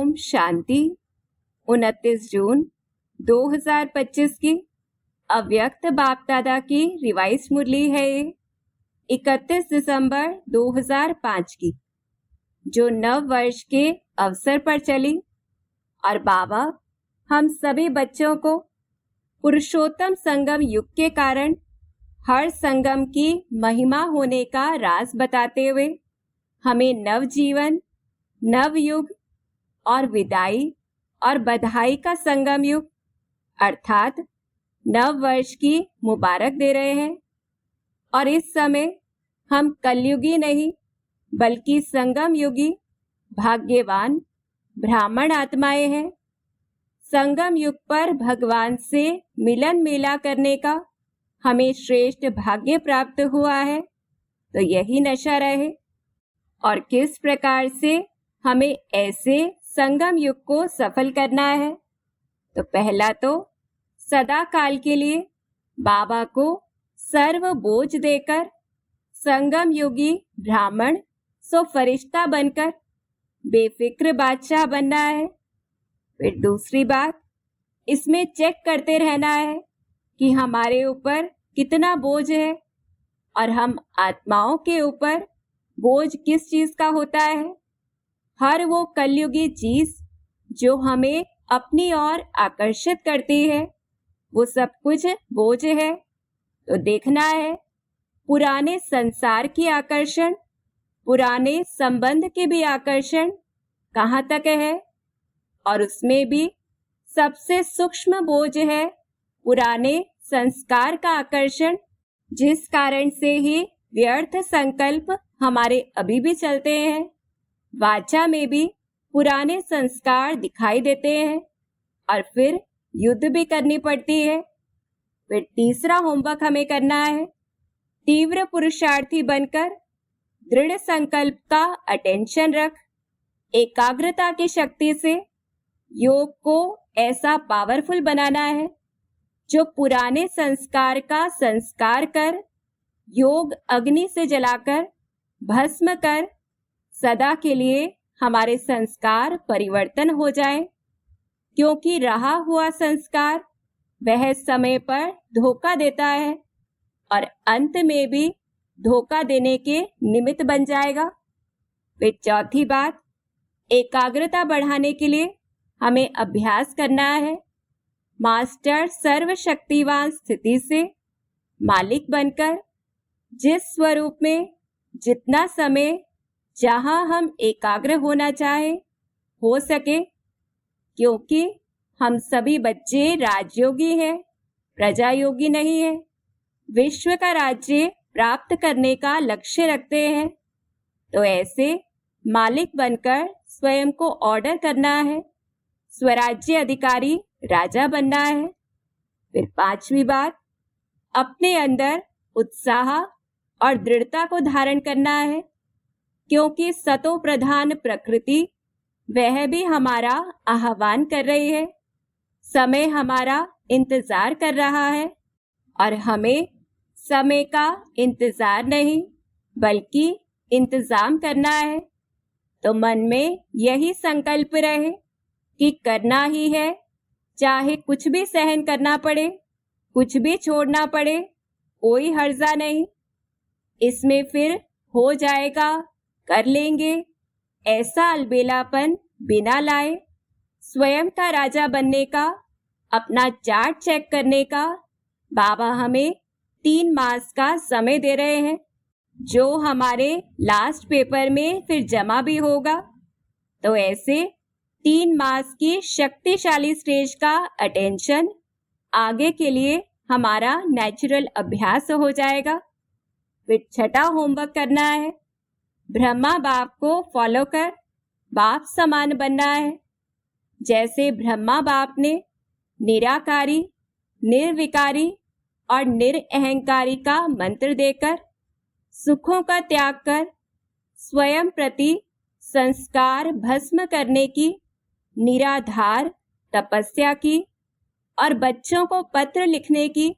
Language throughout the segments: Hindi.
ओम शांति। 29 जून 2025 की अव्यक्त बाप दादा की रिवाइज मुरली है ये 31 दिसंबर 2005 की, जो नव वर्ष के अवसर पर चली। और बाबा हम सभी बच्चों को पुरुषोत्तम संगम युग के कारण हर संगम की महिमा होने का राज बताते हुए हमें नव जीवन, नव युग और विदाई और बधाई का संगम युग अर्थात नव वर्ष की मुबारक दे रहे हैं। और इस समय हम कलयुगी नहीं बल्कि संगम युगी भाग्यवान ब्राह्मण आत्माएं हैं। संगम युग पर भगवान से मिलन मेला करने का हमें श्रेष्ठ भाग्य प्राप्त हुआ है, तो यही नशा रहे। और किस प्रकार से हमें ऐसे संगम युग को सफल करना है, तो पहला तो सदा काल के लिए बाबा को सर्व बोझ देकर संगम युगी ब्राह्मण सो फरिश्ता बनकर बेफिक्र बादशाह बनना है। फिर दूसरी बात, इसमें चेक करते रहना है कि हमारे ऊपर कितना बोझ है और हम आत्माओं के ऊपर बोझ किस चीज का होता है। हर वो कलयुगी चीज जो हमें अपनी ओर आकर्षित करती है वो सब कुछ बोझ है। तो देखना है पुराने संसार की आकर्षण, पुराने संबंध के भी आकर्षण कहाँ तक है, और उसमें भी सबसे सूक्ष्म बोझ है पुराने संस्कार का आकर्षण, जिस कारण से ही व्यर्थ संकल्प हमारे अभी भी चलते हैं। वाचा में भी पुराने संस्कार दिखाई देते हैं और फिर युद्ध भी करनी पड़ती है। फिर तीसरा होमवर्क हमें करना है, तीव्र पुरुषार्थी बनकर दृढ़ संकल्प का अटेंशन रख एकाग्रता की शक्ति से योग को ऐसा पावरफुल बनाना है जो पुराने संस्कार का संस्कार कर योग अग्नि से जलाकर भस्म कर सदा के लिए हमारे संस्कार परिवर्तन हो जाए। क्योंकि रहा हुआ संस्कार वह समय पर धोखा देता है और अंत में भी धोखा देने के निमित्त बन जाएगा। फिर चौथी बात, एकाग्रता बढ़ाने के लिए हमें अभ्यास करना है मास्टर सर्वशक्तिवान स्थिति से मालिक बनकर जिस स्वरूप में जितना समय जहां हम एकाग्र होना चाहे हो सके। क्योंकि हम सभी बच्चे राजयोगी हैं, प्रजा योगी नहीं है। विश्व का राज्य प्राप्त करने का लक्ष्य रखते हैं, तो ऐसे मालिक बनकर स्वयं को ऑर्डर करना है, स्वराज्य अधिकारी राजा बनना है। फिर पांचवी बात, अपने अंदर उत्साह और दृढ़ता को धारण करना है। क्योंकि सतो प्रधान प्रकृति वह भी हमारा आह्वान कर रही है, समय हमारा इंतजार कर रहा है और हमें समय का इंतजार नहीं बल्कि इंतजाम करना है। तो मन में यही संकल्प रहे कि करना ही है, चाहे कुछ भी सहन करना पड़े, कुछ भी छोड़ना पड़े, कोई हर्जा नहीं। इसमें फिर हो जाएगा, कर लेंगे, ऐसा अलबेलापन बिना लाए स्वयं का राजा बनने का, अपना चार्ट चेक करने का बाबा हमें 3 मास का समय दे रहे हैं, जो हमारे लास्ट पेपर में फिर जमा भी होगा। तो ऐसे 3 मास की शक्तिशाली स्टेज का अटेंशन आगे के लिए हमारा नेचुरल अभ्यास हो जाएगा। फिर छठा होमवर्क करना है, ब्रह्मा बाप को फॉलो कर बाप समान बनना है। जैसे ब्रह्मा बाप ने निराकारी, निर्विकारी और निरअहंकारी का मंत्र देकर सुखों का त्याग कर स्वयं प्रति संस्कार भस्म करने की निराधार तपस्या की और बच्चों को पत्र लिखने की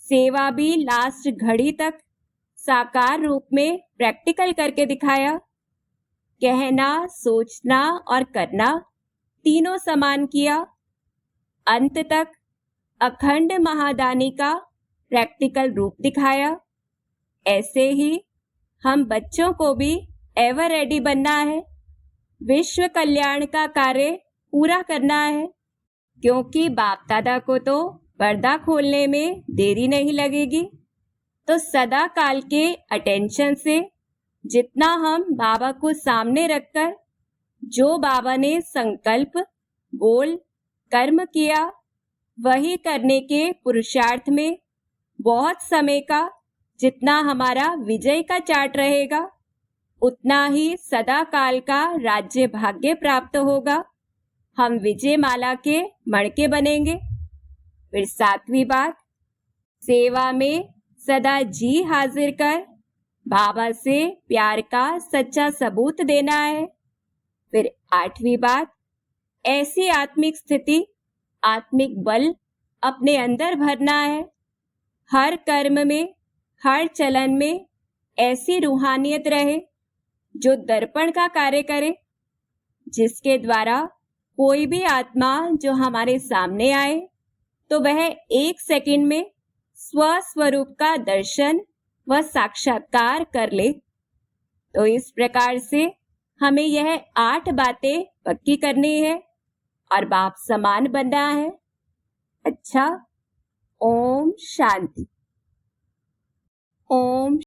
सेवा भी लास्ट घड़ी तक साकार रूप में प्रैक्टिकल करके दिखाया। कहना, सोचना और करना तीनों समान किया, अंत तक अखंड महादानी का प्रैक्टिकल रूप दिखाया। ऐसे ही हम बच्चों को भी एवर रेडी बनना है, विश्व कल्याण का कार्य पूरा करना है, क्योंकि बाप दादा को तो पर्दा खोलने में देरी नहीं लगेगी। तो सदा काल के अटेंशन से जितना हम बाबा को सामने रखकर जो बाबा ने संकल्प, बोल, कर्म किया, वही करने के पुरुषार्थ में बहुत समय का जितना हमारा विजय का चार्ट रहेगा, उतना ही सदा काल का राज्य भाग्य प्राप्त होगा। हम विजय माला के मणके बनेंगे। फिर 7वीं बात, सेवा में सदा जी हाजिर कर बाबा से प्यार का सच्चा सबूत देना है। फिर 8वीं बात, ऐसी आत्मिक स्थिति, आत्मिक बल अपने अंदर भरना है। हर कर्म में, हर चलन में ऐसी रूहानियत रहे जो दर्पण का कार्य करे, जिसके द्वारा कोई भी आत्मा जो हमारे सामने आए तो वह 1 सेकंड में स्वस्वरूप का दर्शन व साक्षात्कार कर ले। तो इस प्रकार से हमें यह 8 बातें पक्की करनी है और बाप समान बनना है। अच्छा, ओम शांति। ओम